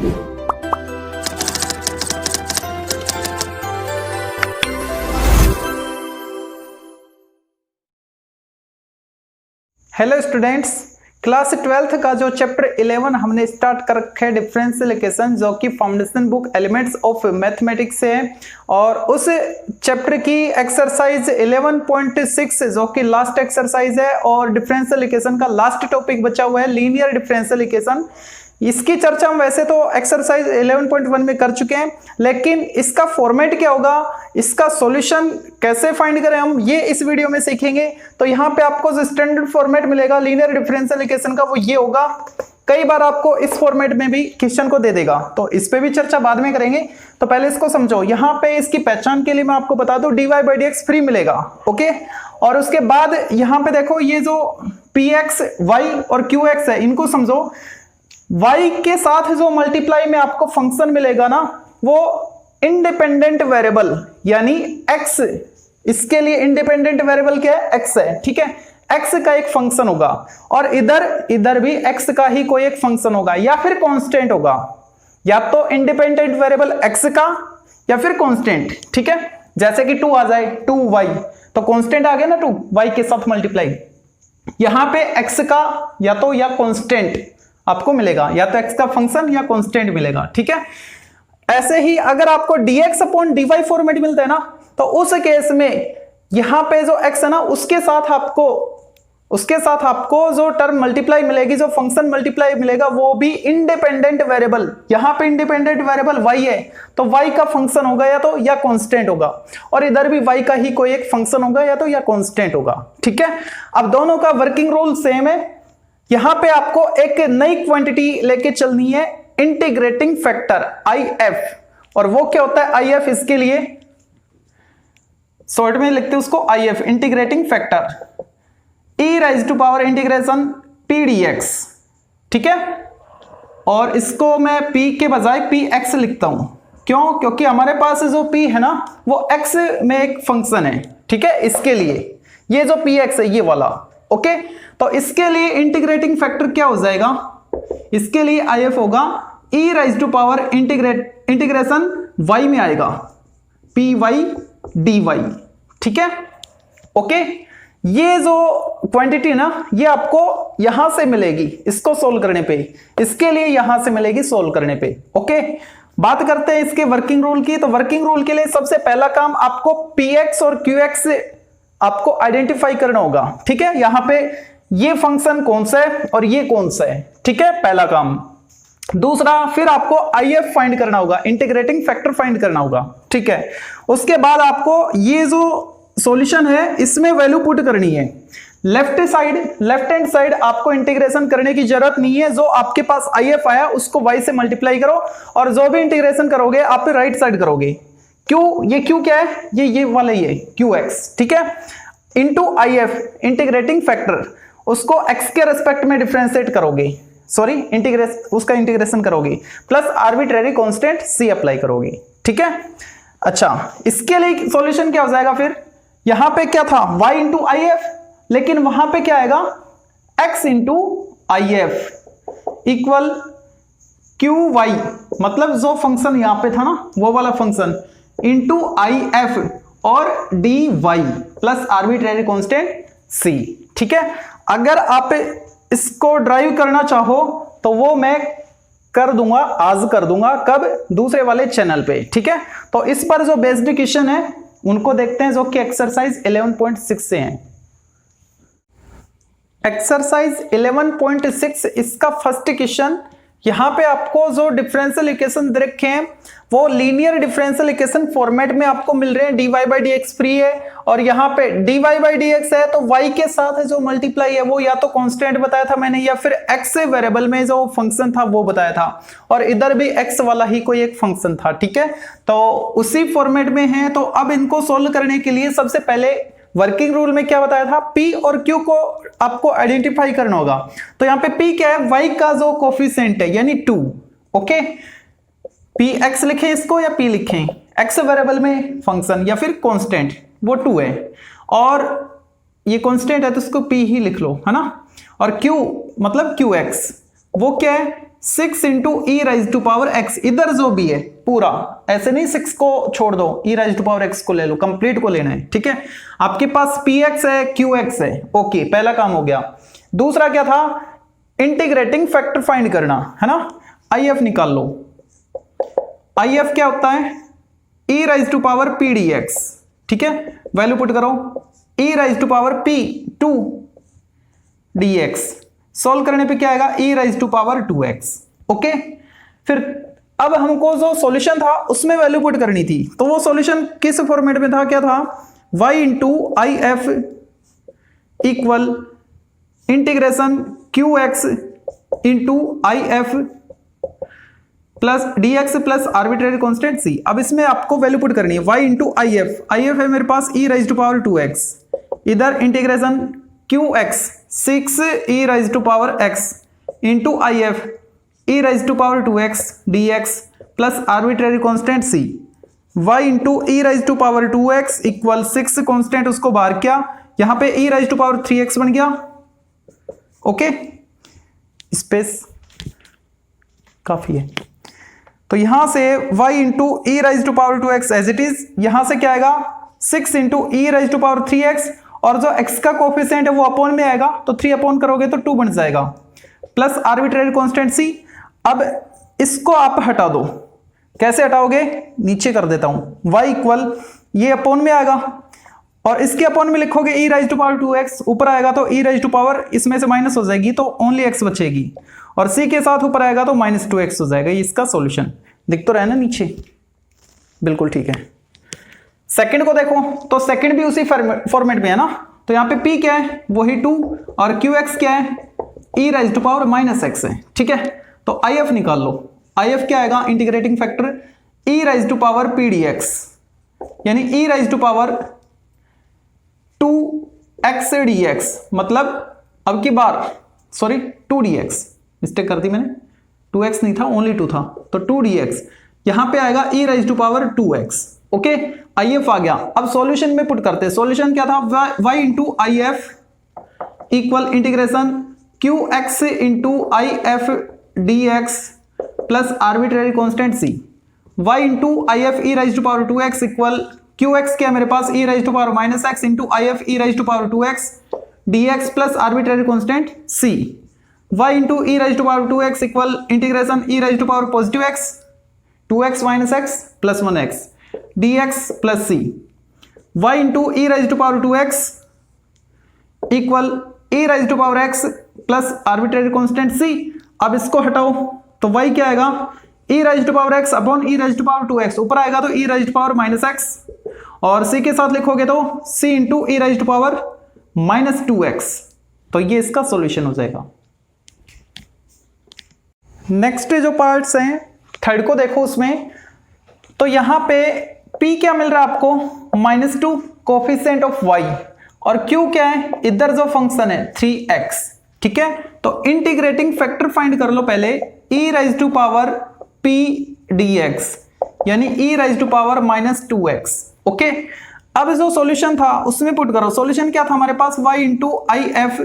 Hello students, class 12th का जो chapter 11 हमने स्टार्ट कर रखा है डिफरेंशियल इक्वेशन, जो कि foundation book elements of mathematics है, और उस चैप्टर की एक्सरसाइज 11.6 जो कि लास्ट एक्सरसाइज है और डिफरेंशियल इक्वेशन का लास्ट टॉपिक बचा हुआ है लीनियर डिफरेंशियल इक्वेशन। इसकी चर्चा हम वैसे तो एक्सरसाइज 11.1 में कर चुके हैं, लेकिन इसका फॉर्मेट क्या होगा, इसका सॉल्यूशन कैसे फाइंड करें हम, ये इस वीडियो में सीखेंगे। तो यहाँ पे आपको जो स्टैंडर्ड फॉर्मेट मिलेगा लीनियर डिफरेंशियल इक्वेशन का वो ये होगा। कई बार आपको इस फॉर्मेट में भी क्वेश्चन को दे देगा, तो इस पे भी चर्चा बाद में करेंगे। तो पहले इसको समझो। यहाँ पे इसकी पहचान के लिए मैं आपको बता दूं, dy/dx फ्री मिलेगा, ओके। और उसके बाद यहाँ पे देखो, ये जो px, y और qx है, इनको समझो। y के साथ जो मल्टीप्लाई में आपको फंक्शन मिलेगा ना, वो इंडिपेंडेंट वेरिएबल यानी x, इसके लिए इंडिपेंडेंट वेरिएबल क्या है, x है, ठीक है। x का एक फंक्शन होगा, और इधर भी x का ही कोई एक फंक्शन होगा, या फिर कांस्टेंट होगा, या तो इंडिपेंडेंट वेरिएबल x का या फिर कांस्टेंट, ठीक है। जैसे कि 2 आ जाए, 2y, तो कांस्टेंट आ गया ना 2, y के साथ मल्टीप्लाई। यहां पे x का या तो या कांस्टेंट आपको मिलेगा, या तो x का फंक्शन या कांस्टेंट मिलेगा, ठीक है। ऐसे ही अगर आपको dx/dy फॉर्मेट मिलता है ना, तो उस केस में यहां पे जो x है ना, उसके साथ आपको जो टर्म मल्टीप्लाई मिलेगी, जो फंक्शन मल्टीप्लाई मिलेगा, वो भी इंडिपेंडेंट वेरिएबल। यहां पे इंडिपेंडेंट वेरिएबल y है, तो y का फंक्शन होगा या तो या कांस्टेंट होगा, और इधर भी y का ही कोई एक फंक्शन होगा या तो या कांस्टेंट होगा, ठीक है। अब दोनों का वर्किंग रूल सेम है। यहां पे आपको एक नई क्वांटिटी लेके चलनी है, इंटीग्रेटिंग फैक्टर IF, और वो क्या होता है IF, इसके लिए शॉर्ट में लिखते हैं उसको IF, integrating factor e⁻∫ pdx, ठीक है। और इसको मैं p के बजाय px लिखता हूं, क्यों? क्योंकि हमारे पास जो p है ना, वो x में एक फंक्शन है, ठीक है। इसके लिए ये जो px है, ये वाला, ओके। तो इसके लिए इंटीग्रेटिंग फैक्टर क्या हो जाएगा, इसके लिए IF होगा e⁻∫ y में आएगा py dy, ठीक है, ओके। ये जो क्वांटिटी ना, ये आपको यहां से मिलेगी इसको सोल्व करने पे, इसके लिए यहां से मिलेगी सोल्व करने पे, ओके। बात करते हैं इसके वर्किंग रूल की। तो वर्किंग रूल के लिए सबसे पहला काम आपको px और qx आपको आइडेंटिफाई करना होगा, ठीक है। यहां पे ये फंक्शन कौन सा है और ये कौन सा है, ठीक है, पहला काम। दूसरा, फिर आपको IF फाइंड करना होगा, इंटीग्रेटिंग फैक्टर फाइंड करना होगा, ठीक है। उसके बाद आपको ये जो सॉल्यूशन है, इसमें वैल्यू पुट करनी है। लेफ्ट हैंड साइड आपको इंटीग्रेशन करने की जरूरत नहीं है। जो आपके पास IF आया उसको y से मल्टीप्लाई करो, और जो भी इंटीग्रेशन करोगे आप राइट साइड करोगे। क्यों? ये क्यू क्या है, ये वाला ही है qx, ठीक है, इंटू IF इंटीग्रेटिंग फैक्टर, उसको x के रेस्पेक्ट में डिफरेंशिएट करोगे, सॉरी उसका इंटीग्रेशन करोगे, plus arbitrary constant c apply करोगे, ठीक है। अच्छा, इसके लिए सॉल्यूशन क्या हो जाएगा फिर? यहां पे क्या था, y इंटू IF, लेकिन वहां पे क्या आएगा, x into IF equal qy, मतलब जो फंक्शन यहां पे था ना, वो वाला फंक्शन, इंटू IF और dy plus arbitrary constant c, ठीक है। अगर आप इसको ड्राइव करना चाहो तो वो मैं कर दूंगा, आज कर दूंगा, कब? दूसरे वाले चैनल पे, ठीक है। तो इस पर जो बेस्ड क्वेश्चन है उनको देखते हैं, जो कि एक्सरसाइज 11.6 से हैं। एक्सरसाइज 11.6 इसका फर्स्ट क्वेश्चन, यहां पे आपको जो डिफरेंशियल इक्वेशन दे रखे हैं वो लीनियर डिफरेंशियल इक्वेशन फॉर्मेट में आपको मिल रहे हैं। dy/dx फ्री है, और यहाँ पे dy/dx है, तो y के साथ जो मल्टीप्लाई है वो या तो कांस्टेंट बताया था मैंने, या फिर x वेरिएबल में जो फंक्शन था वो बताया था, और इधर भी x वाला ही कोई एक फंक्शन था, ठीक है। तो उसी फॉर्मेट में है। तो अब इनको सोल्व करने के लिए सबसे पहले वर्किंग रूल में क्या बताया था, p और q को आपको आइडेंटिफाई करना होगा। तो यहाँ पे p क्या है, y का जो कोफिशिएंट है यानी 2, ओके। px लिखें इसको या p लिखें, x वेरिएबल में फंक्शन या फिर कांस्टेंट, वो 2 है, और ये कांस्टेंट है तो इसको p ही लिख लो, है ना। और q मतलब qx, वो क्या है 6 into E raise to power x, इधर जो भी है पूरा, ऐसे नहीं 6 को छोड़ दो, ई राइज टू पावर एक्स को ले लो, कंप्लीट को लेना है, ठीक है। आपके पास पी एक्स है, क्यू एक्स है, ओके, पहला काम हो गया। दूसरा क्या था, इंटीग्रेटिंग फैक्टर फाइंड करना है ना, आई एफ निकाल लो। आई एफ क्या होता है, E raise to power P D X, ठीक है, वैल्यू पुट करो, E raise to power P 2 D X, solve करने पे क्या आएगा, ई raise to power 2x, okay. फिर अब हमको जो सॉल्यूशन था उसमें वैल्यू पुट करनी थी, तो वो सॉल्यूशन किस फॉर्मेट में था, क्या था, y into I F equal integration Q X into I F plus D x plus arbitrary constant c। अब इसमें आपको वैल्यू पुट करनी है, y इंटू आई एफ है मेरे पास ई राइज टू पावर 2x, इधर integration Q x 6 e raise to power x into I F E raise to power 2x dx plus arbitrary constant c, y into E raise to power 2x equal 6 constant उसको बाहर किया, यहां पे ई raise to power 3x बन गया, okay, space काफी है। तो यहां से y into E raise to power 2x as it is, यहां से क्या आएगा 6 into E raise to power 3x, और जो x का कोफिशिएंट है वो अपॉन में आएगा, तो 3 अपॉन करोगे तो 2 बन जाएगा, प्लस आर्बिट्रेरी कांस्टेंट c। अब इसको आप हटा दो, कैसे हटाओगे, नीचे कर देता हूं, y इक्वल ये अपॉन में आएगा और इसके अपॉन में लिखोगे ई राइज टू पावर 2x, ऊपर आएगा तो ई राइज टू पावर इसमें से माइनस हो जाएगी तो ओनली x बचेगी, और c के साथ ऊपर आएगा तो -2x हो जाएगा। ये इसका सॉल्यूशन दिख तो रहा है ना नीचे, बिल्कुल ठीक है। सेकंड को देखो, तो सेकंड भी उसी फॉर्मेट में है ना, तो यहाँ पे p क्या है, वही 2, और qx क्या है, e raise to power -x है, ठीक है। तो if निकाल लो, if क्या आएगा, integrating factor e raise to power p dx, यानी e raise to power 2x dx, मतलब अब की बार सॉरी 2 dx, मिस्टेक कर दी मैंने, 2x नहीं था, ओनली 2 था, तो 2 dx, यहां पे आएगा e raise to power 2x, okay. IF आ गया, अब सॉल्यूशन में पुट करते हैं, सॉल्यूशन क्या था, y into I F equal integration Q X into I F D x plus arbitrary constant c, y into I F E raise to power 2x equal Q X क्या है मेरे पास, ई raise to power -x into I F E raise to power 2x dx plus arbitrary constant c, y into E raise to power 2x equal integration E raise to power positive x 2x -x plus 1x dx plus c, y into E raise to power 2x equal E raise to power x plus arbitrary constant c। अब इसको हटाओ तो y क्या आएगा, ई raise to power x upon E raise to power 2x, ऊपर आएगा तो ई raise to power -x, और c के साथ लिखोगे तो c into E raise to power -2x, तो ये इसका सॉल्यूशन हो जाएगा। नेक्स्ट जो पार्ट्स हैं, थर्ड को देखो, उसमें तो यहां पे p क्या मिल रहा है आपको, -2 कोफिशिएंट ऑफ y, और q क्या है, इधर जो फंक्शन है 3x, ठीक है। तो इंटीग्रेटिंग फैक्टर फाइंड कर लो पहले, e raise to power p dx, यानी e raise to power -2x, okay. अब जो सॉल्यूशन था उसमें पुट करो, सॉल्यूशन क्या था हमारे पास, y into I F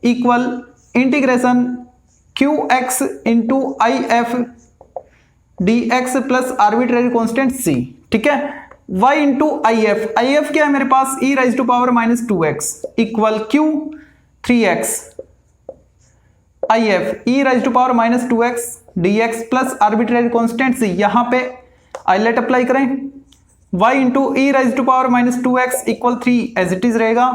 equal integration Q X into I F dx plus arbitrary constant c, ठीक है। y इंटू आई एफ क्या है मेरे पास, e raise to power -2x equal q 3x I F e raise to power -2x dx plus arbitrary constant c, यहां पे ILATE apply करें, y into e raise to power -2x equal 3 as it is रहेगा।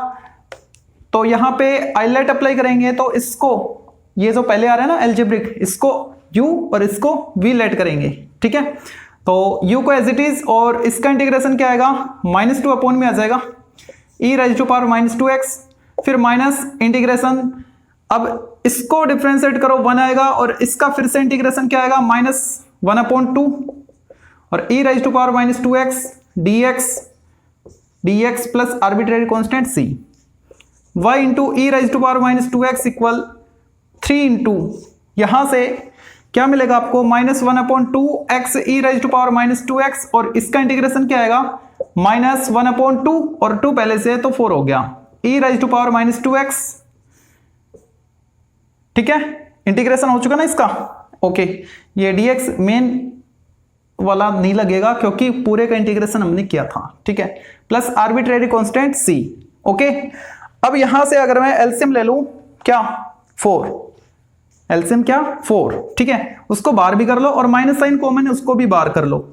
तो यहां पे ILATE apply करेंगे तो इसको, ये जो पहले आ रहा है ना एल्जेब्रिक, इसको u और इसको v लेट करेंगे, ठीक है। तो u को एज इट इज, और इसका इंटीग्रेशन क्या आएगा, -2 अपॉन में आ जाएगा e raise to power -2x, फिर माइनस इंटीग्रेशन, अब इसको डिफरेंशिएट करो 1 आएगा, और इसका फिर से इंटीग्रेशन क्या आएगा, -1/2, और e raise to power -2x dx plus arbitrary constant c, y into e raise to power -2x equal 3 into, यहां से क्या मिलेगा आपको, -1/2x e raise to power -2x, और इसका इंटीग्रेशन क्या आएगा, -1/2, और 2 पहले से है तो 4 हो गया, e raise to power -2x, ठीक है, इंटीग्रेशन हो चुका ना इसका, ओके। ये dx मेन वाला नहीं लगेगा क्योंकि पूरे का इंटीग्रेशन हमने किया था, ठीक है। Plus arbitrary constant c, okay. अब यहां से अगर मैं एलसीएम ले लूं, क्या 4, एलसीएम क्या 4, ठीक है। उसको बाहर भी कर लो और माइनस साइन कॉमन है उसको भी बाहर कर लो।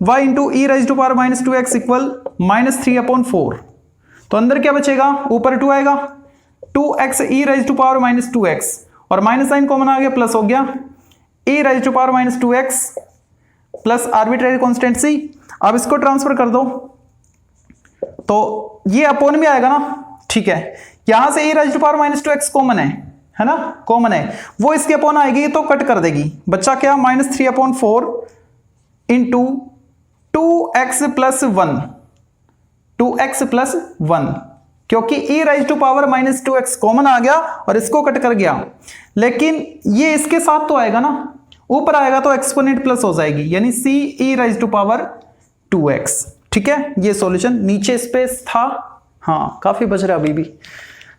y into E raise to power minus 2x equal -3/4। तो अंदर क्या बचेगा, ऊपर 2 आएगा, 2x E raise to power -2x और माइनस साइन कॉमन आ गया, प्लस हो गया e raise to power -2x plus arbitrary constant c। अब इसको ट्रांसफर कर दो तो ये अपोन में आएगा ना, ठीक है। यहां से e raise to power -2x common है ना, कॉमन है, वो इसके अपोन आएगी तो कट कर देगी, बच्चा क्या -3/4 into 2x plus 1, 2x plus 1, क्योंकि e raise to power -2x common आ गया और इसको कट कर गया। लेकिन ये इसके साथ तो आएगा ना, ऊपर आएगा तो एक्सपोनेंट प्लस हो जाएगी, यानी c e raise to power 2x, ठीक है। ये सॉल्यूशन, नीचे स्पेस था, हाँ काफी बच रहा अभी भी।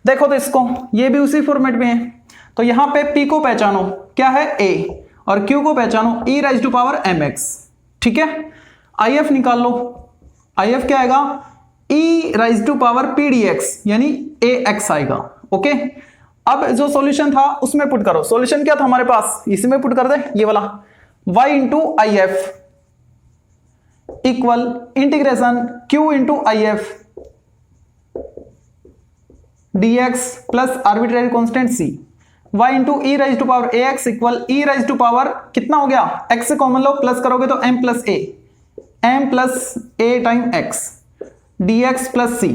देखो तो इसको, ये भी उसी फॉर्मेट में है, तो यहां पे p को पहचानो क्या है a और q को पहचानो e raise to power mx, ठीक है। if निकाल लो, if क्या आएगा e raise to power p dx यानी ax आएगा, ओके। अब जो सॉल्यूशन था उसमें पुट करो, सॉल्यूशन क्या था हमारे पास, इसमें पुट कर दे, ये वाला y into I F equal integration q into I F dx plus arbitrary constant c, y into E raise to power ax equal E raise to power कितना हो गया, x से कॉमन लो, प्लस करोगे तो m plus a time x dx plus c,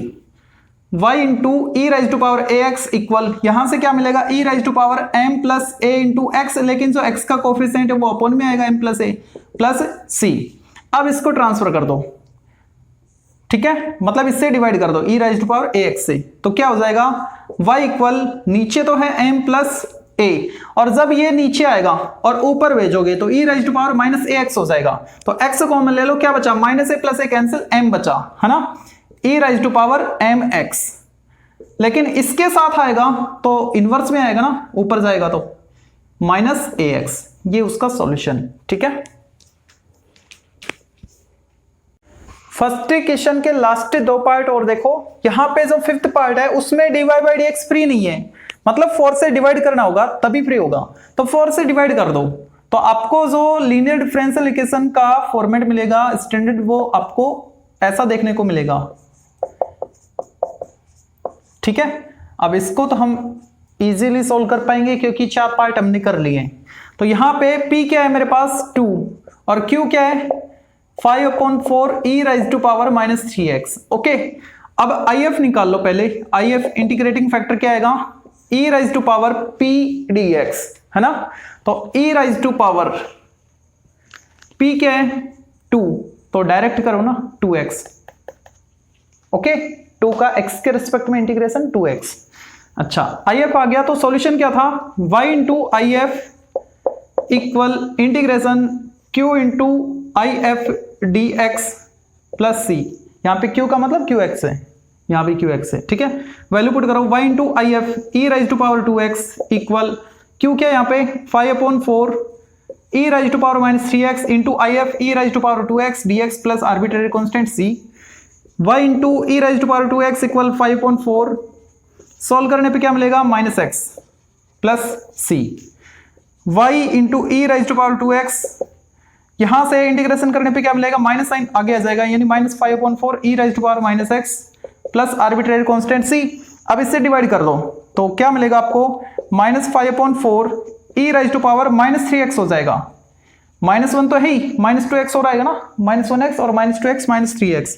y into E raise to power ax equal, यहां से क्या मिलेगा e raise to power m plus a into x, लेकिन जो x का कोफिशिएंट है वो अपोन में आएगा m plus a plus c। अब इसको ट्रांसफर कर दो, ठीक है, मतलब इससे डिवाइड कर दो e raise to power ax से, तो क्या हो जाएगा y इक्वल, नीचे तो है m प्लस a और जब ये नीचे आएगा और ऊपर भेजोगे तो e raise to power minus ax हो जाएगा, तो x कॉमन ले लो, क्या बचा minus a plus a cancel, m बचा, है ना, e raise to power mx। लेकिन इसके साथ आएगा तो इनवर्स में आएगा ना, ऊपर जाएगा तो माइनस ax, ये उसका सॉल्यूशन, ठीक है। फर्स्ट क्वेश्चन के लास्ट 2 पार्ट और देखो, यहां पे जो 5th पार्ट है उसमें dy बाई dx फ्री नहीं है, मतलब 4 से डिवाइड करना होगा तभी फ्री होगा, तो 4 से डिवाइड कर दो तो आपको जो लीनियर डिफरेंशियल इक्वेशन का फॉर्मेट मिलेगा स्टैंडर्ड, वो आपको ऐसा देखने को मिलेगा, ठीक है। अब इसको तो हम इजीली सोल्व कर पाएंगे क्योंकि 4 पार्ट हमने कर लिए। तो यहां पे p क्या है मेरे पास 2 और q क्या है 5/4 e raise to power -3x, okay. अब if निकाल लो पहले, if इंटीग्रेटिंग फैक्टर क्या आएगा e raise to power p dx, है ना, तो e raise to power p क्या है 2, तो डायरेक्ट करो ना 2x, ओके, 2 का x के रिस्पेक्ट में इंटीग्रेशन 2x। अच्छा if आ गया तो सॉल्यूशन क्या था y into I F equal integration q into I F D x plus c, यहाँ पे q का मतलब qx है, यहाँ पे qx है, ठीक है। वैल्यू पुट करो y into I F E raise to power 2x equal q क्या है यहाँ पे 5/4 e raise to power -3x into I F E raise to power 2x dx plus arbitrary constant c, y into E raise to power 2x equal 5/4, solve करने पे क्या मिलेगा -x plus c, y into E raise to power 2x, यहां से integration करने पे क्या मिलेगा माइनस साइन आगे आ जाएगा, यानी -5/4 e raise to power -x plus arbitrary constant c। अब इससे डिवाइड कर दो तो क्या मिलेगा आपको -5/4 e raise to power -3x हो जाएगा, -1 तो है ही, -2x और आएगा ना, -1x और -2x -3x,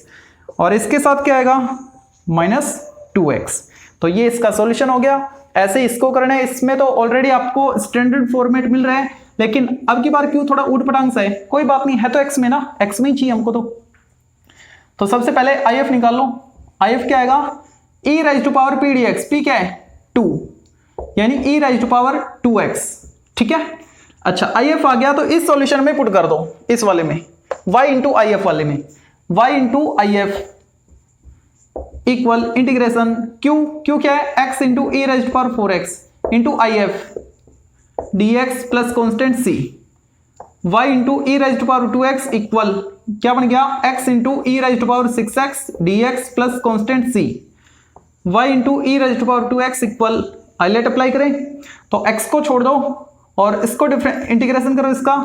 और इसके साथ क्या आएगा -2x। तो ये इसका सॉल्यूशन हो गया। ऐसे इसको करना है, इसमें तो ऑलरेडी आपको स्टैंडर्ड फॉर्मेट मिल रहा है, लेकिन अब की बार क्यों थोड़ा ऊट पटांग सा है, कोई बात नहीं है, तो x में ना, x में ही चाहिए हमको तो सबसे पहले if निकाल लो, if क्या आएगा e raise to power p dx, p क्या है 2 यानी e raise to power 2x, ठीक है। अच्छा if आ गया तो इस सॉल्यूशन में पुट कर दो, इस वाले में y इंटू आई एफ वाले में, y into I F equal integration q क्या है x into e raise to power 4x into I F dx plus constant c, y into E raise to power 2x equal क्या बन गया, x into E raise to power 6x dx plus constant c, y into E raise to power 2x equal, ILATE apply करें तो x को छोड़ दो और इसको इंटीग्रेशन करो इसका,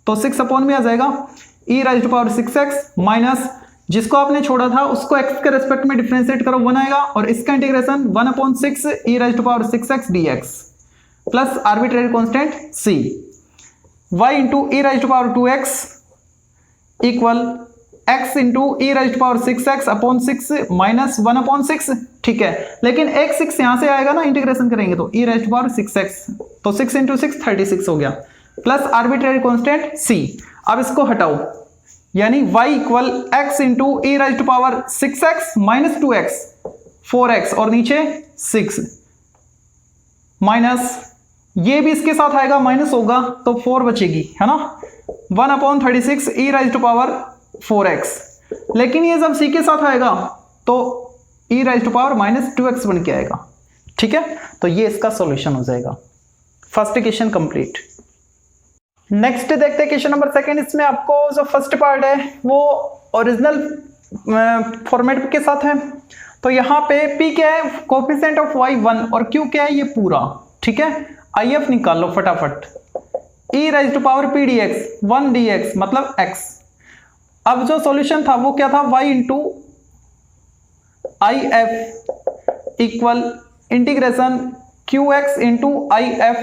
तो 6 अपॉन में आ जाएगा e raise to power 6x minus जिसको आपने छोड़ा था उसको x के रेस्पेक्ट में डिफरेंशिएट करो 1 आएगा, और इसका integration 1/6 e raise to power 6x dx plus arbitrary constant c, y into E raise to power 2x equal x into E raise to power 6x upon 6 minus 1/6, ठीक है। लेकिन एक 6 यहां से आएगा ना, इंटीग्रेशन करेंगे तो ई राइज टू पावर 6x, तो 6 इंटू 6 36 हो गया, प्लस आर्बिट्रेरी कांस्टेंट c। अब इसको हटाओ, यानी y equal x into E raise to power 6x minus 2x 4x और नीचे 6 माइनस ये भी इसके साथ आएगा, माइनस होगा तो 4 बचेगी, है ना, 1/36 ई राइज टू पावर 4x। लेकिन ये जब c के साथ आएगा तो ई raise to power minus 2x बन के आएगा, ठीक है। तो ये इसका सॉल्यूशन हो जाएगा। First equation complete. नेक्स्ट देखते हैं क्वेश्चन नंबर सेकंड। इसमें आपको जो फर्स्ट पार्ट है वो ओरिजिनल फॉर्मेट के साथ है। तो यहाँ पे p क्या है, कोफिशिएंट ऑफ y 1 और q क्या है, ये पूरा, ठीक है। if निकाल लो फटाफट, e raise to power p dx 1 dx मतलब x। अब जो सॉल्यूशन था वो क्या था, y into if equal integration qx into if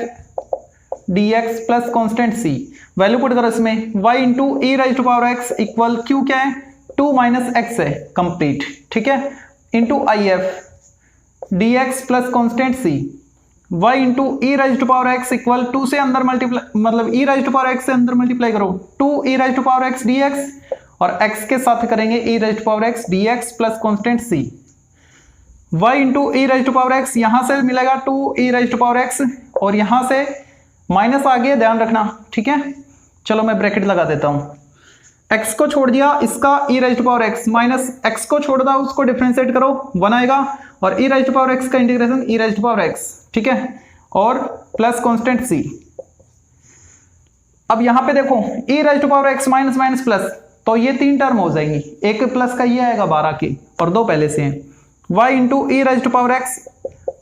dx plus constant c। Value put करो इसमें, y into E raise to power x equal q क्या है, 2 माइनस x है, कंप्लीट, ठीक है, into if dx plus constant c, y into E raise to power x equal 2 से अंदर multiply, मतलब e raise to power x से अंदर मल्टीप्लाई करो, 2 e raise to power x dx और x के साथ करेंगे e raise to power x dx plus constant c, y into E raise to power x, यहां से मिलेगा 2 e raise to power x और यहां से माइनस आ गया, ध्यान रखना, ठीक है। चलो मैं ब्रैकेट लगा देता हूं, x को छोड़ दिया, इसका e raise to power x minus x को छोड़ दिया, उसको डिफरेंशिएट करो 1 आएगा, और e raise to power x का integration e raise to power x, ठीक है, और प्लस कांस्टेंट c। अब यहां पे देखो e raise to power x minus minus plus, तो ये 3 टर्म हो जाएंगी, एक प्लस का ये आएगा 12 की और 2 पहले से हैं, y into E raise to power x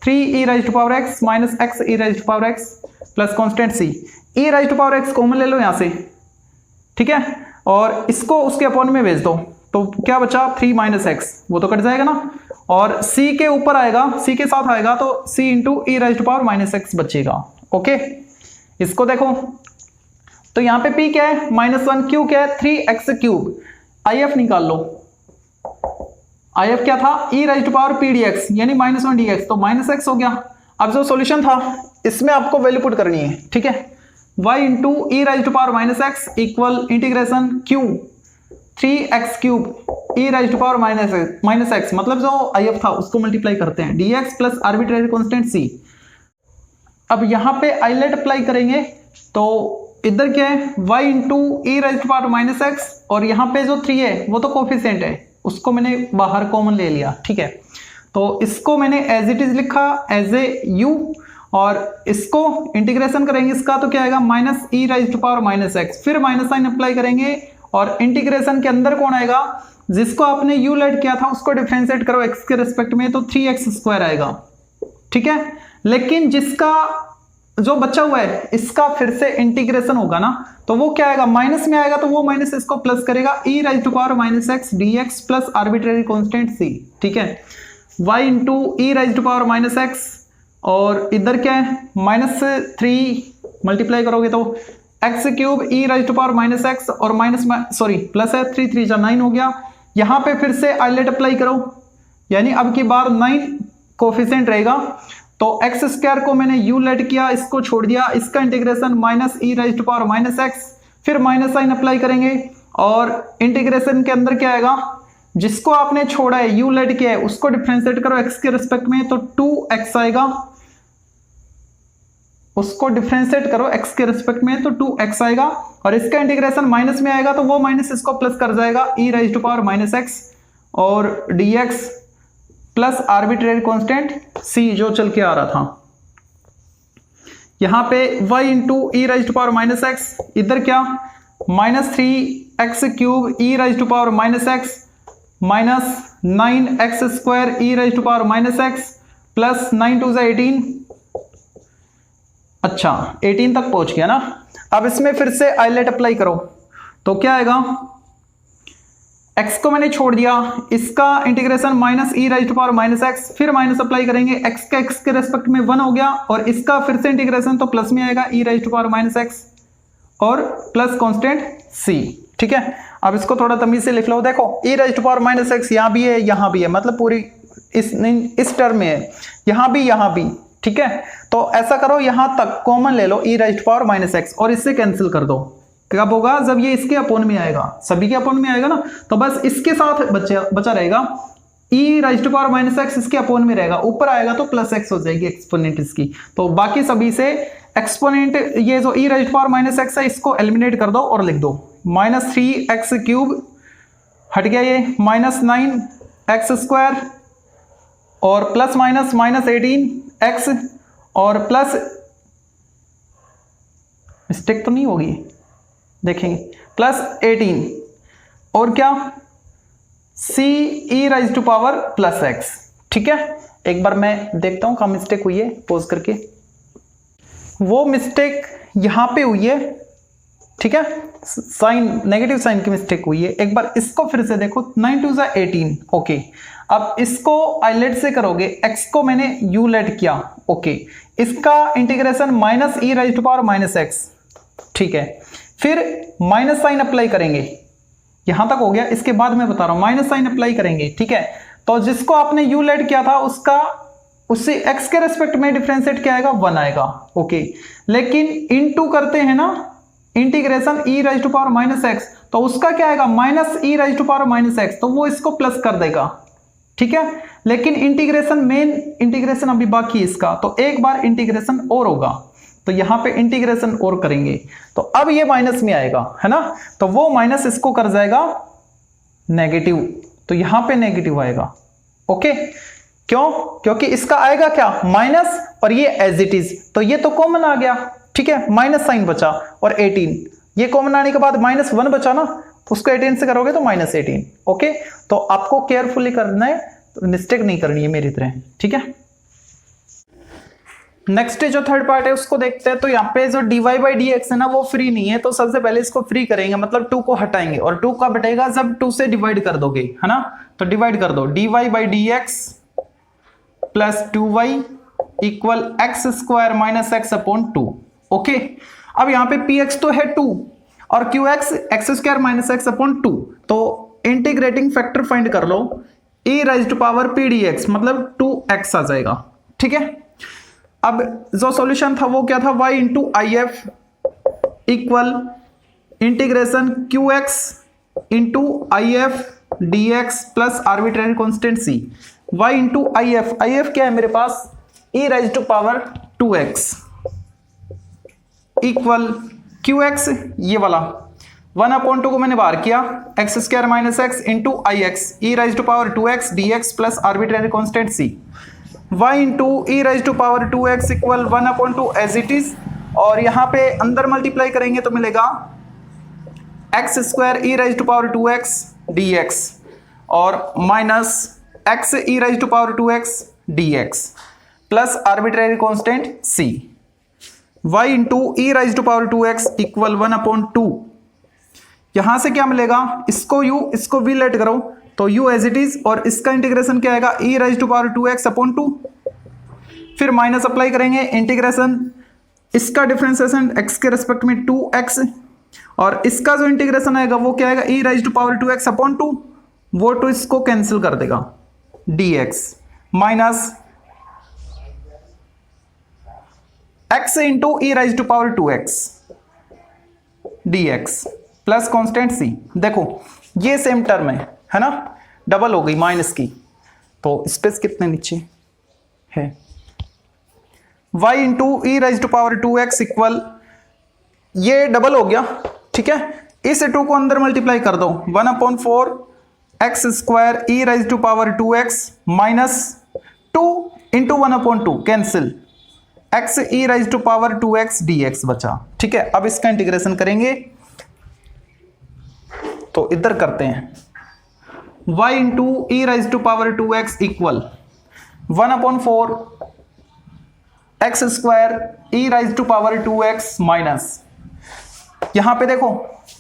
3 e raise to power x minus x e raise to power x plus constant c। E raise to power x common ले लो यहां से, ठीक है, और इसको उसके अपॉन में भेज दो, तो क्या बचा 3 माइनस x, वो तो कट जाएगा ना, और c के ऊपर आएगा, c के साथ आएगा तो c into E raise to power minus x बचेगा, ओके। इसको देखो तो यहाँ पे p क्या है, -1, q क्या है 3x क्यूब, if निकाल लो, if क्या था, e raise to power p dx यानी -1 dx, तो -x हो गया। अब जो सॉल्यूशन था इसमें आपको वैल्यू पुट करनी है, ठीक है, y into E raise to power minus x equal integration q 3x cube e raise to power minus x, मतलब जो if था उसको मल्टीप्लाई करते हैं, dx plus arbitrary constant c। अब यहाँ पे आइलेट अप्लाई करेंगे तो इधर क्या है, y into E raise to power minus x, और यहाँ पे जो 3 है वो तो कोफिशिएंट है, उसको मैंने बाहर कॉमन ले लिया, ठीक है। तो इसको मैंने एज इट इज लिखा एज ए u, और इसको इंटीग्रेशन करेंगे इसका तो क्या आएगा, minus e raise to power minus x, फिर माइनस साइन अप्लाई करेंगे और इंटीग्रेशन के अंदर कौन आएगा, जिसको आपने u लेट किया था उसको डिफरेंशिएट करो x के रिस्पेक्ट में, तो 3x² आएगा, ठीक है। लेकिन जिसका जो बचा हुआ है इसका फिर से इंटीग्रेशन होगा ना, तो वो क्या आएगा, माइनस में आएगा, तो वो माइनस इसको प्लस करेगा, e raise to power minus x dx plus arbitrary constant c, ठीक है, y into E raise to power minus x, और इधर क्या है -3 मल्टीप्लाई करोगे तो x cube e raise to power minus x और प्लस है 3 3 जा 9 हो गया। यहाँ पे फिर से आइलेट अप्लाई करो, यानी अब की बार 9 कोफिशिएंट रहेगा, तो x² को मैंने u लेट किया, इसको छोड़ दिया, इसका integration minus e raise to power minus x, फिर माइनस साइन अप्लाई करेंगे और इंटीग्रेशन के अंदर क्या आएगा, जिसको आपने छोड़ा है u लेट किया है उसको डिफरेंशिएट करो x के रिस्पेक्ट में, तो 2x आएगा, उसको डिफरेंशिएट करो x के रिस्पेक्ट में तो 2x आएगा, और इसका इंटीग्रेशन माइनस में आएगा तो वो माइनस इसको प्लस कर जाएगा, e raise to power minus x और dx plus arbitrary constant c जो चल के आ रहा था। यहाँ पे y into E raise to power minus x, इधर क्या -3x³ e raise to power minus x minus 9x² e raise to power minus x plus 9 2 18। अच्छा 18 तक पहुंच गया ना। अब इसमें फिर से आइलेट अप्लाई करो तो क्या आएगा, x को मैंने छोड़ दिया, इसका integration minus e raise to power minus x, फिर माइनस अप्लाई करेंगे, x का x के रेस्पेक्ट में 1 हो गया, और इसका फिर से इंटीग्रेशन तो प्लस में आएगा ई raise to power minus x और प्लस कांस्टेंट c। ठीक है, अब इसको थोड़ा तमीज से लिख लो। देखो e raise to power minus x यहाँ भी है, यहाँ भी है, मतलब पूरी इस टर्म में है, यहाँ भी। ठीक है, तो ऐसा करो यहां तक कॉमन ले लो e raise to power minus x और इससे कैंसिल कर दो। कब होगा, जब ये इसके अपोन में आएगा, सभी के अपोन में आएगा ना, तो बस इसके साथ बचा रहेगा e raise to power minus x, इसके अपोन में रहेगा, ऊपर आएगा तो प्लस एक्स हो जाएगी एक्सपोनेंट इसकी। तो बाकी सभी से एक्सपोनेंट ये जो e raise to power minus x है इसको एलिमिनेट कर दो और लिख दो -3x³ हट गया, ये -9x² और प्लस माइनस -18x और प्लस, मिस्टेक तो नहीं होगी, देखेंगे, प्लस 18 और क्या c e raise to power plus x. ठीक है, एक बार मैं देखता हूं कहाँ मिस्टेक हुई है, पॉज करके। वो मिस्टेक यहां पे हुई है, ठीक है, साइन नेगेटिव साइन की मिस्टेक हुई है। एक बार इसको फिर से देखो, 9 2 18। ओके, अब इसको आइलेट से करोगे, x को मैंने u लेट किया। ओके, इसका integration minus e raise to power minus x. ठीक है, फिर माइनस साइन अप्लाई करेंगे, यहां तक हो गया, इसके बाद मैं बता रहा हूं माइनस साइन अप्लाई करेंगे। ठीक है, तो जिसको आपने u लेट किया था उसका उससे x के रेस्पेक्ट में डिफरेंशिएट क्या आएगा, 1 आएगा। ओके, लेकिन इनटू करते हैं ना integration E raise to power minus x, तो उसका क्या आएगा minus e raise to power minus x, तो वो इसको प्लस कर देगा। ठीक है, लेकिन इंटीग्रेशन मेन इंटीग्रेशन अभी बाकी है इसका, तो एक बार इंटीग्रेशन और होगा, तो यहां पे इंटीग्रेशन और करेंगे, तो अब ये माइनस में आएगा, है ना, तो वो माइनस इसको कर जाएगा नेगेटिव, तो यहां पे नेगेटिव आएगा। ओके, क्यों, क्योंकि इसका आएगा क्या माइनस और ये एज इट इज, तो ये तो कॉमन आ गया। ठीक है, माइनस साइन बचा और 18, ये कॉमन आने के बाद -1 बचा ना, उसको 18 से करोगे तो -18। ओके, तो आपको केयरफुली करना है, तो मिस्टेक नहीं करनी है मेरी तरह। ठीक है, नेक्स्ट जो थर्ड पार्ट है उसको देखते हैं। तो यहाँ पे जो dy/dx है ना वो फ्री नहीं है, तो सबसे पहले इसको फ्री करेंगे, मतलब 2 को हटाएंगे, और 2 का बटेगा जब 2 से डिवाइड कर दोगे, है ना, तो डिवाइड कर दो, dy/dx plus 2y equal x² - x/2। Okay, अब यहाँ पे px तो है 2 और qx x² - x/2, तो इंटीग्रेटिंग फैक्टर फाइंड कर लो, e raise to power p dx मतलब 2x आ जाएगा। ठीक है, अब जो सॉल्यूशन था वो क्या था, y into I F equal integration qx into I F D x plus arbitrary constant c, y into I F क्या है मेरे पास, e raise to power 2x equal qx ये वाला 1/2 को मैंने बाहर किया, x² - x into I x e raise to power 2x dx plus arbitrary constant c, y into E raise to power 2x equal 1/2 as it is, और यहाँ पे अंदर मल्टीप्लाई करेंगे तो मिलेगा x² e raise to power 2x dx और minus x e raise to power 2x dx plus arbitrary constant c, y into E raise to power 2x equal 1/2। यहां से क्या मिलेगा, इसको u इसको v लेट करो तो u एज इट इज, और इसका इंटीग्रेशन क्या आएगा e raise to power 2x/2, फिर माइनस अप्लाई करेंगे, इंटीग्रेशन इसका डिफरेंशिएशन x के रेस्पेक्ट में 2x, और इसका जो इंटीग्रेशन आएगा वो क्या आएगा e raise to power 2x/2, वो 2 इसको कैंसिल कर देगा dx minus x into E raise to power 2x dx plus constant c। देखो ये सेम टर्म है ना, डबल हो गई माइनस की, तो स्पेस कितने नीचे है, y into E raise to power 2x equal, ये डबल हो गया। ठीक है, इस 2 को अंदर मल्टीप्लाई कर दो, 1/4 x² e raise to power 2x minus 2 into 1/2 cancel, x e raise to power 2x dx बचा। ठीक है, अब इसका इंटीग्रेशन करेंगे तो इधर करते हैं y into E raise to power 2x equal 1/4 x square e raise to power 2x minus, यहां पे देखो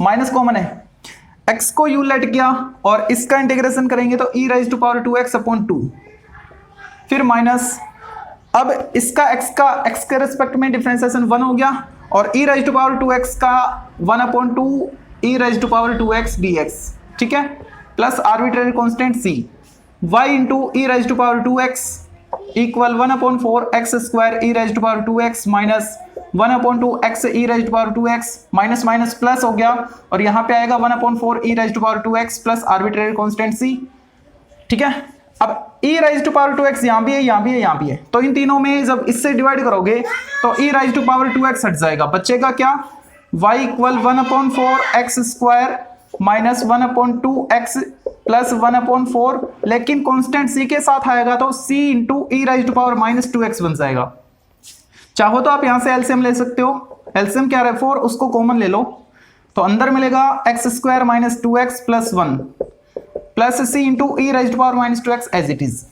माइनस कॉमन है, x को u लेट किया और इसका इंटीग्रेशन करेंगे तो ई raise to power 2x upon 2, फिर माइनस, अब इसका x के रेस्पेक्ट में डिफरेंशिएशन 1 हो गया और ई राइज टू पावर 2x का 1/2 e raise to power 2x dx। ठीक है, plus arbitrary constant c, y into E raise to power 2x equal 1/4 x square e raise to power 2x minus 1/2 x e raise to power 2x, minus minus plus हो गया और यहाँ पे आएगा 1/4 e raise to power 2x plus arbitrary constant c। ठीक है, अब e raise to power 2x यहाँ भी है, यहाँ भी है, यहाँ भी है, तो इन तीनों में जब इससे डिवाइड करोगे तो e raise to power 2x हट जाएगा, बचेगा क्या, y equal 1/4 x square minus 1/2 x plus 1/4, लेकिन कांस्टेंट c के साथ आएगा तो c into E raise to power minus 2x बन जाएगा। चाहो तो आप यहां से एलसीएम ले सकते हो, एलसीएम क्या है 4, उसको कॉमन ले लो तो अंदर मिलेगा x square minus 2x plus 1 plus c into E raise to power minus 2x as it is.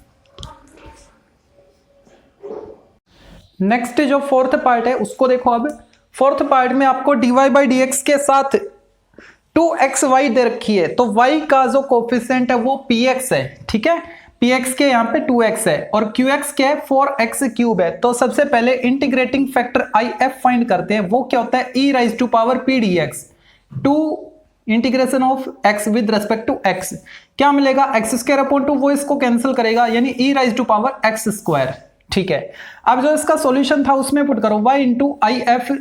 Next जो फोर्थ पार्ट है उसको देखो। अब फोर्थ पार्ट में आपको dy बाई dx के साथ 2xy दे रखी है, तो y का जो कोफिशिएंट है वो px है। ठीक है, px के यहाँ पे 2x है और qx क्या है 4x क्यूब है। तो सबसे पहले इंटीग्रेटिंग फैक्टर if फाइंड करते हैं, वो क्या होता है e raise to power p dx, 2 integration of x with respect to x, क्या मिलेगा x स्क्वायर अपॉन 2, वो इसको कैंसिल करेगा यानी e raise to power x square. ठीक है, अब जो इसका सॉल्यूशन था उसमें पुट करो y into if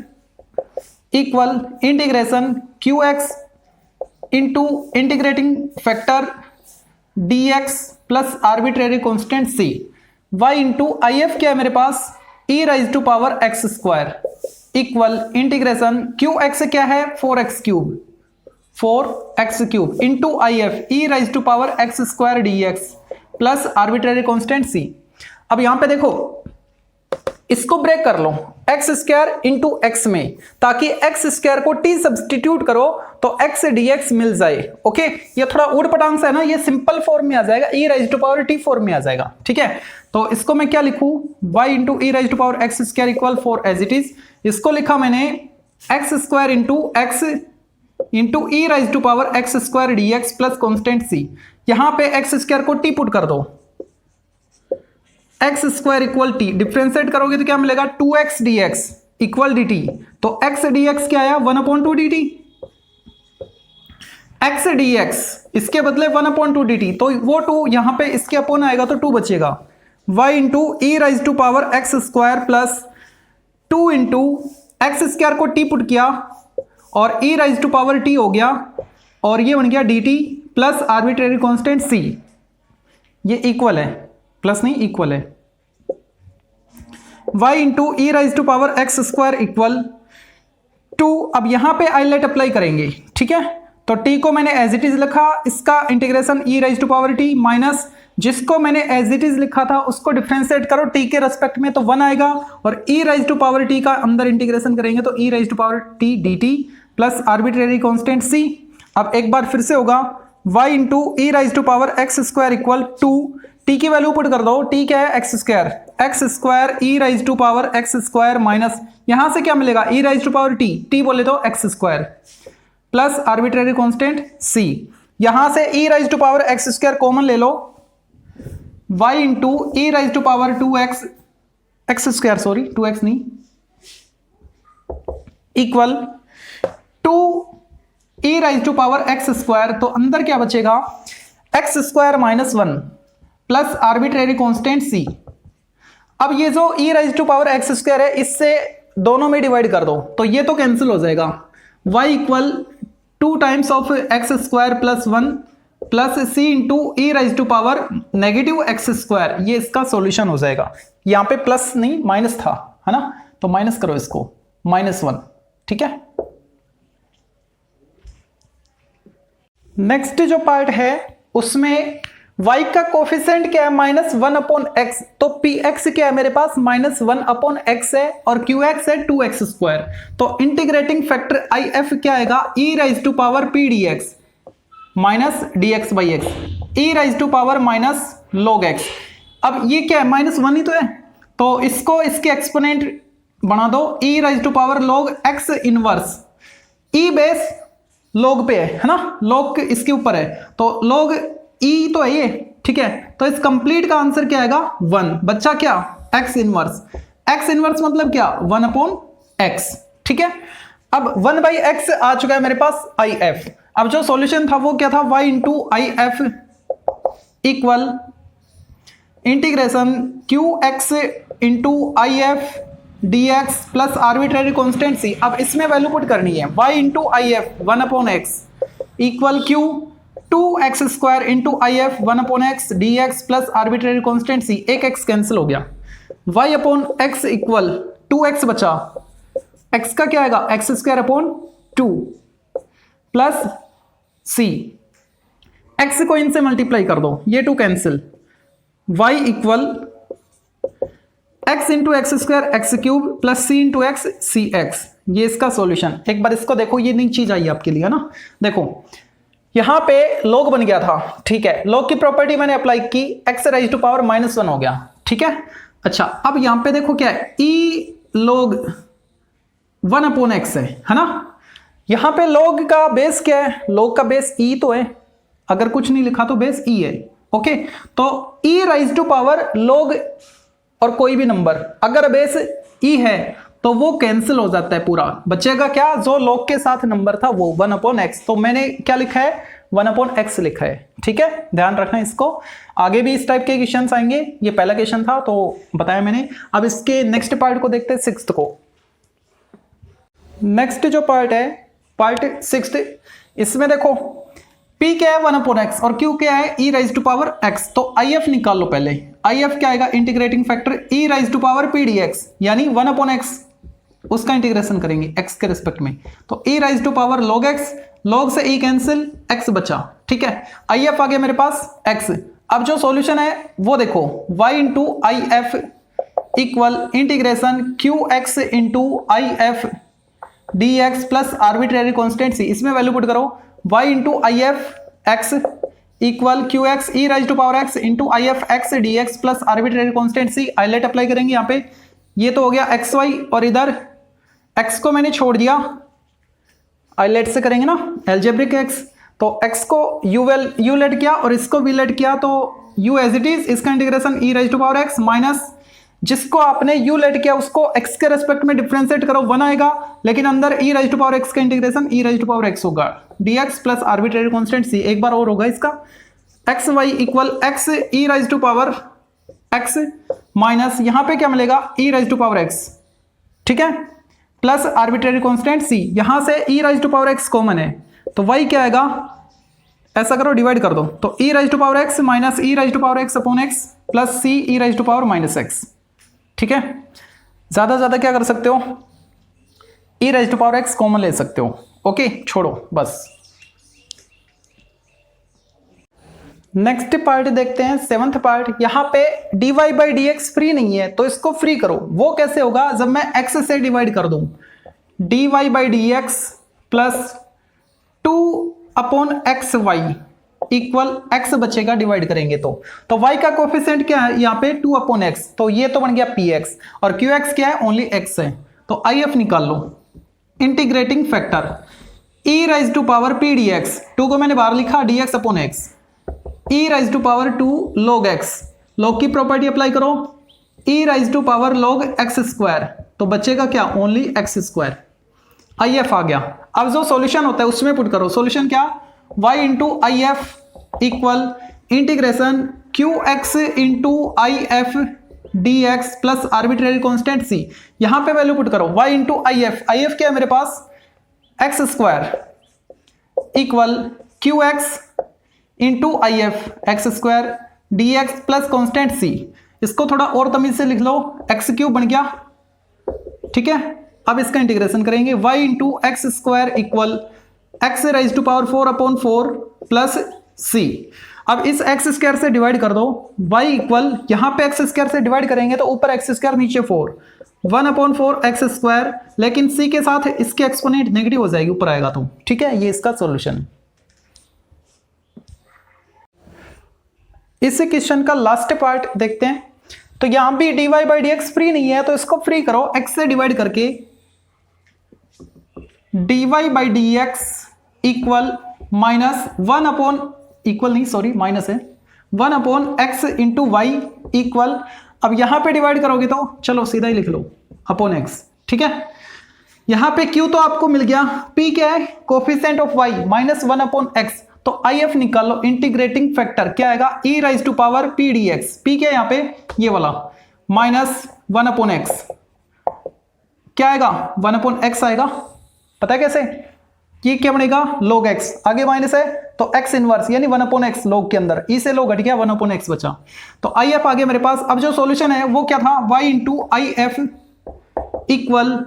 equal integration qx into integrating factor dx plus arbitrary constant c, y into if क्या है मेरे पास e raise to power x square equal integration qx क्या है 4x cube into if e raise to power x square dx plus arbitrary constant c। अब यहां पे देखो इसको ब्रेक कर लो एक्स स्क्वायर इंटू एक्स में, ताकि एक्स स्क्वायर को t सब्सटीट्यूट करो तो x dx मिल जाए। ओके, ये थोड़ा ऊट पटांग सा है ना, ये सिंपल फॉर्म में आ जाएगा, e raise to power t form में आ जाएगा। ठीक है, तो इसको मैं क्या लिखूं y into E raise to power x square equal 4 as it is, इसको लिखा मैंने x square into x into E raise to power x square dx plus constant c। यहां पे एक्स स्क्वायर को t पुट कर दो, x square equal t, differentiate करोगे तो क्या मिलेगा 2x dx इक्वल dt, तो x dx क्या आया 1/2 dt, x dx इसके बदले 1/2 dt, तो वो 2 यहां पे इसके अपोन आएगा तो 2 बचेगा, y into E raise to power x square plus 2 into x square को t पुट किया और e raise to power t हो गया और ये बन गया dt plus arbitrary constant c, ये इक्वल है, प्लस नहीं इक्वल है, y into E raise to power x square equal 2। अब यहां पे आइलेट अप्लाई करेंगे। ठीक है, तो t को मैंने एज इट इज लिखा, इसका integration e raise to power t minus जिसको मैंने एज इट इज लिखा था उसको डिफरेंशिएट करो t के रेस्पेक्ट में तो 1 आएगा और e raise to power t का अंदर इंटीग्रेशन करेंगे तो e raise to power t dt plus arbitrary constant c। अब एक बार फिर से होगा y into E raise to power x square equal 2, t की वैल्यू पुट कर दो, t क्या है x square e raise to power x square minus यहां से क्या मिलेगा e raise to power t बोले तो x square plus arbitrary constant c। यहां से e raise to power x square common ले लो, y into E raise to power 2x square, sorry 2x नहीं, equal 2 e raise to power x square, तो अंदर क्या बचेगा x square minus 1 plus arbitrary constant c। अब ये जो e raise to power x square है इससे दोनों में डिवाइड कर दो तो ये तो कैंसिल हो जाएगा, y equal 2 times of x square plus 1 plus c into E raise to power negative x square, ये इसका सॉल्यूशन हो जाएगा। यहाँ पे प्लस नहीं माइनस था, है ना, तो माइनस करो इसको -1। ठीक है, नेक्स्ट जो पार्ट है उसमें y का कोफिशिएंट क्या है -1/x, तो px क्या है मेरे पास -1/x है और qx है 2x²। तो इंटीग्रेटिंग फैक्टर if क्या आएगा e⁻p dx minus dx/x e⁻ log x। अब ये क्या है -1 ही तो है, तो इसको इसके एक्सपोनेंट बना दो e⁻ log x inverse. e base log पे है ना, log इसके ऊपर है तो log e तो है ये, ठीक है। तो इस कंप्लीट का आंसर क्या आएगा 1, बच्चा क्या x इनवर्स। x इनवर्स मतलब क्या 1/x, ठीक है। अब 1/x आ चुका है मेरे पास if। अब जो सॉल्यूशन था वो क्या था y into if equal integration qx into if dx plus arbitrary constant c। अब इसमें वैल्यू पुट करनी है y into if 1/x equal q 2x² into if 1/x dx plus arbitrary constant c। एक x cancel हो गया, y/x equal 2x बचा, x का क्या आएगा x²/2 प्लस c। x को इनसे मल्टीप्लाई कर दो, ये 2 cancel, y equal x into x² x³ plus c into x cx। ये इसका सॉल्यूशन। एक बार इसको देखो, ये नई चीज आई आपके लिए ना। देखो यहां पे log बन गया था, ठीक है। log की प्रॉपर्टी मैंने अप्लाई की, x⁻⁻1 हो गया, ठीक है। अच्छा अब यहां पे देखो क्या है e log 1/x है ना। यहां पे log का बेस क्या है, log का बेस e तो है, अगर कुछ नहीं लिखा तो बेस e है, ओके। तो e⁻ log और कोई भी नंबर अगर बेस e है तो वो कैंसिल हो जाता है पूरा, बचेगा क्या जो log के साथ नंबर था वो 1/x। तो मैंने क्या लिखा है 1/x लिखा है, ठीक है। ध्यान रखना इसको, आगे भी इस टाइप के क्वेश्चंस आएंगे। ये पहला क्वेश्चन था तो बताया मैंने। अब इसके नेक्स्ट पार्ट को देखते हैं, 6th को। नेक्स्ट जो पार्ट है पार्ट 6th, इसमें देखो p क्या है 1/x और q क्या है e⁻x। तो if निकाल लो पहले। if क्या आएगा इंटीग्रेटिंग फैक्टर e⁻p dx यानी 1/x, उसका इंटीग्रेशन करेंगे x के रिस्पेक्ट में। तो e⁻ log x, log से e कैंसिल, x बचा, ठीक है। if आ गया मेरे पास x। अब जो सॉल्यूशन है वो देखो y into if equal integration qx into if dx plus arbitrary constant c। इसमें वैल्यू पुट करो, y into if x equal qx e⁻x into if x dx plus arbitrary constant c। ILATE apply करेंगे यहाँ पे, ये तो हो गया xy और इधर x को मैंने छोड़ दिया, आइलेट से करेंगे ना एल्जेब्रिक x। तो x को u लेट किया और इसको v लेट किया, तो u एज इट इज, इसका इंटीग्रेशन e⁻x माइनस जिसको आपने u लेट किया उसको x के रेस्पेक्ट में डिफरेंशिएट करो 1 आएगा, लेकिन अंदर e⁻x का इंटीग्रेशन e⁻x होगा dx plus arbitrary constant c। एक बार और होगा इसका xy equal x e⁻x minus यहां पे क्या मिलेगा e⁻x, ठीक है, प्लस आर्बिट्रेरी कांस्टेंट c। यहां से e⁻x कॉमन है तो y क्या आएगा, ऐसा करो डिवाइड कर दो, तो e⁻x minus e⁻x/x plus c e⁻x, ठीक है। ज्यादा क्या कर सकते हो, e⁻x कॉमन ले सकते हो, ओके, छोड़ो बस। नेक्स्ट पार्ट देखते हैं 7th पार्ट। यहां पे dy/dx फ्री नहीं है तो इसको फ्री करो। वो कैसे होगा, जब मैं x से डिवाइड कर दूं, dy/dx plus 2/xy equal x बचेगा, डिवाइड करेंगे तो y का कोफिशिएंट क्या है यहाँ पे 2/x, तो ये तो बन गया px और qx क्या है ओनली x है, तो if निकाल लो। इंटीग्रेटिंग फैक्टर e⁻p dx, 2 को मैंने बाहर लिखा dx/x, e⁻2 log x, log की प्रॉपर्टी अप्लाई करो, e⁻log x², तो बचेगा क्या ओनली x²। if आ गया। अब जो सॉल्यूशन होता है उसमें पुट करो, सॉल्यूशन क्या y into if equal integration qx into if dx plus arbitrary constant c। यहां पे वैल्यू पुट करो, y इंटू if क्या है मेरे पास x² equal qx into if x² dx plus constant c। इसको थोड़ा और तमीज से लिख लो, x³ बन गया, ठीक है। अब इसका इंटीग्रेशन करेंगे, y into x² equal x⁻4/4 plus c। अब इस एक्स स्क्वायर से डिवाइड कर दो, y इक्वल यहां पे एक्स स्क्वायर से डिवाइड करेंगे तो ऊपर एक्स स्क्वायर नीचे 4, 1/4 एक्स स्क्वायर, लेकिन c के साथ इसके एक्सपोनेंट नेगेटिव हो जाएगी ऊपर आएगा तो, ठीक है। ये इसका सॉल्यूशन। इस क्वेश्चन का लास्ट पार्ट देखते हैं। तो यहां भी dy by d x free नहीं है तो इसको फ्री करो, x से डिवाइड करके dy by d x equal minus 1/x into y equal, अब यहां पे डिवाइड करोगे तो चलो सीधा ही लिख लो अपॉन x, ठीक है। यहां पे q तो आपको मिल गया, p क्या है coefficient of y minus 1/x, तो if निकाल लो, इंटीग्रेटिंग फैक्टर क्या आएगा e raise to power p dx, p क्या है यहां पे ये वाला माइनस 1/x, क्या आएगा 1/x आएगा, पता है कैसे, ये क्या बनेगा log x, आगे माइनस है तो x इनवर्स यानी 1/x log के अंदर, e से log घट गया 1/x बचा, तो if आगे मेरे पास। अब जो सॉल्यूशन है वो क्या था, y into if equal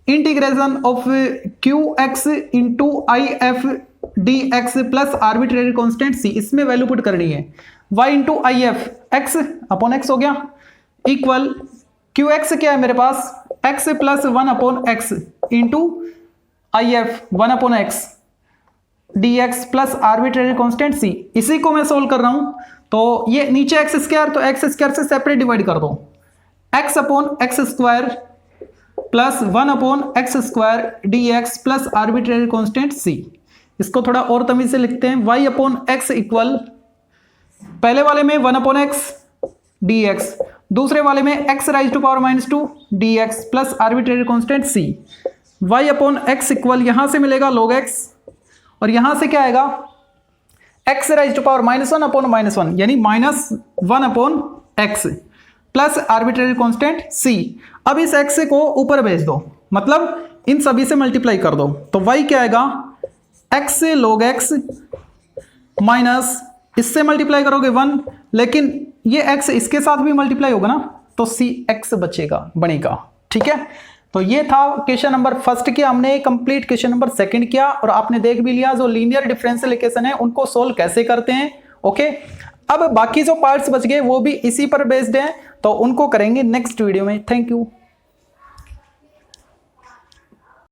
integration of qx into if dx plus arbitrary constant c, इसमें वैल्यू पुट करनी है, y into if x upon x हो गया इक्वल qx क्या है मेरे पास x plus 1/x into if 1/x dx plus arbitrary constant c, इसी को मैं सोल्व कर रहा हूं। तो ये नीचे एक्स स्क्वायर, तो एक्स स्क्वायर से सेपरेट डिवाइड कर दो, x upon x square plus 1/x square dx plus arbitrary constant c। इसको थोड़ा और तमीज से लिखते हैं, y अपॉन x इक्वल पहले वाले में 1/x dx, दूसरे वाले में x raise to power -2 dx plus arbitrary constant c, y upon x equal यहां से मिलेगा log x और यहां से क्या आएगा x राइज टू पावर -1/-1 यानी -1/x plus arbitrary constant c। अब इस x को ऊपर भेज दो, मतलब इन सभी से मल्टीप्लाई कर दो, तो y क्या आएगा x log x माइनस इससे मल्टीप्लाई करोगे 1, लेकिन ये x इसके साथ भी मल्टीप्लाई होगा ना तो c x बचेगा बनेगा, ठीक है। तो ये था क्वेश्चन नंबर फर्स्ट किया हमने, कंप्लीट क्वेश्चन नंबर सेकंड किया और आपने देख भी लिया जो लीनियर डिफरेंशियल इक्वेशन है उनको सोल्व कैसे करते हैं, ओके। अब बाकी जो पार्ट्स बच गए वो भी इसी पर बेस्ड हैं, तो उनको करेंगे नेक्स्ट वीडियो में। Thank you.